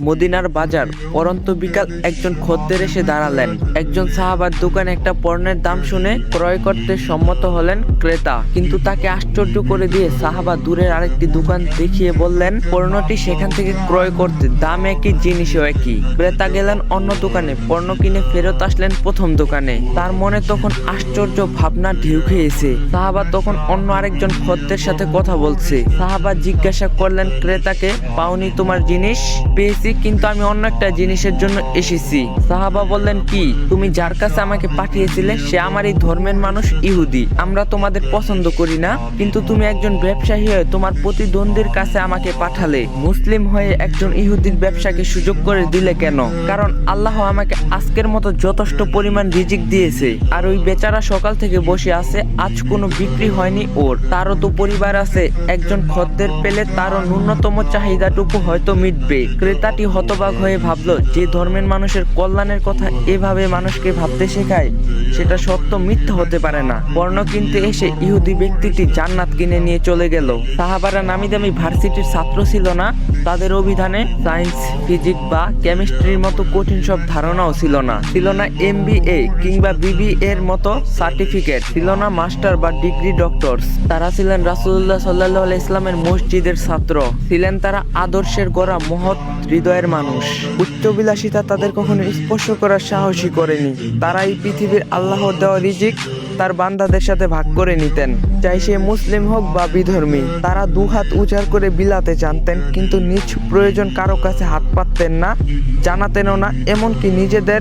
মদিনার বাজার। পরন্ত বিকাল একজন খদ্দের এসে দাঁড়ালেন। একজন সাহাবার দোকানে একটা পণ্যের দাম শুনে ক্রয় করতে সম্মত হলেন ক্রেতা, কিন্তু তাকে আশ্চর্য করে দিয়ে সাহাবা দূরের আরেকটি দোকান দেখিয়ে বললেন পণ্যটি সেখান থেকে ক্রয় করতে, দাম একই, জিনিসও একই। ক্রেতা গেলেন অন্য দোকানে, পণ্য কিনে ফেরত আসলেন প্রথম দোকানে। তার মনে তখন আশ্চর্য ভাবনা ঢেউ খেয়েছে। সাহাবা তখন অন্য আরেকজন খদ্দের সাথে কথা বলছে। সাহাবা জিজ্ঞাসা করলেন ক্রেতাকে, পাওনি তোমার জিনিস? পেয়েছি, কিন্তু আমি অন্য একটা জিনিসের জন্য এসেছি। সাহাবা বললেন, কি? তুমি যার কাছে আমাকে পাঠিয়েছিলে সে আমারই ধর্মের মানুষ, ইহুদি। আমরা তোমাদের পছন্দ করি না, কিন্তু তুমি একজন ব্যবসায়ী হয়ে তোমার প্রতিদ্বন্দ্বীর কাছে আমাকে পাঠালে। মুসলিম হয়ে একজন ইহুদির ব্যবসাকে সুযোগ করে দিলে কেন? কারণ আল্লাহ আমাকে আজকের মতো যথেষ্ট পরিমাণ রিজিক দিয়েছে, আর ওই বেচারা সকাল থেকে বসে আছে, আজ কোনো বিক্রি হয়নি ওর। তারও তো পরিবার আছে, একজন খদ্দের পেলে তারও ন্যূনতম চাহিদাটুকু হয়তো মিটবে। ক্রেতাটি হতবাক হয়ে ভাবল, যে ধর্মের মানুষের কল্যাণের কথা এভাবে মানুষকে ভাবতে শেখায় সেটা সত্য মিথ্যা হতে পারে না। পণ্য কিনতে এসে ইহুদি ব্যক্তিটি জান্নাত কিনে নিয়ে চলে গেল। সাহাবারা নামি দামি ভার্সিটির ছাত্র ছিল না, তাদের অভিধানে সায়েন্স, ফিজিক্স বা কেমিস্ট্রির মতো কঠিন সব ধারণাও ছিল না। ছিল না MBA কিংবা BBA এর মতো সার্টিফিকেট, ছিল না মাস্টার বা ডিগ্রি ডক্টরস। তারা ছিলেন রাসূলুল্লাহ সাল্লাল্লাহু আলাইহি ইসলামের মসজিদের ছাত্র, ছিলেন তারা আদর্শের গড়া মহৎ হৃদয়ের মানুষ। উচ্চবিলাসিতা তাদের কখনো স্পর্শ করার সাহসই করেনি। তারা এই পৃথিবীর আল্লাহর দেওয়া রিজিক তার বান্দাদের সাথে ভাগ করে নিতেন, চাই সে মুসলিম হোক বা বিধর্মী। তারা দুহাত উজাড় করে বিলাতে জানতেন, কিন্তু নিজ প্রয়োজন কারো কাছে হাত পাততেন না, জানাতেনও না, এমনকি নিজেদের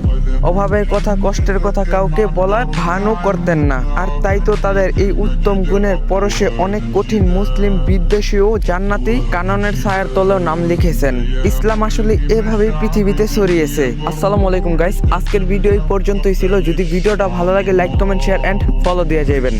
অভাবের কথা, কষ্টের কথা কাউকে বলার ভানও করতেন না। আর তাই তো তাদের এই উত্তম গুণের পরশে অনেক কঠিন মুসলিম বিদ্বেষীও জান্নাতি কাননের ছায়ার তলেও নাম লিখেছেন। ইসলাম আসলে এভাবেই পৃথিবীতে ছড়িয়েছে। আসসালামু আলাইকুম গাইস, আজকের ভিডিও এই পর্যন্তই ছিল। যদি ভিডিওটা ভালো লাগে like, comment, share and follow দিয়ে যাবেন।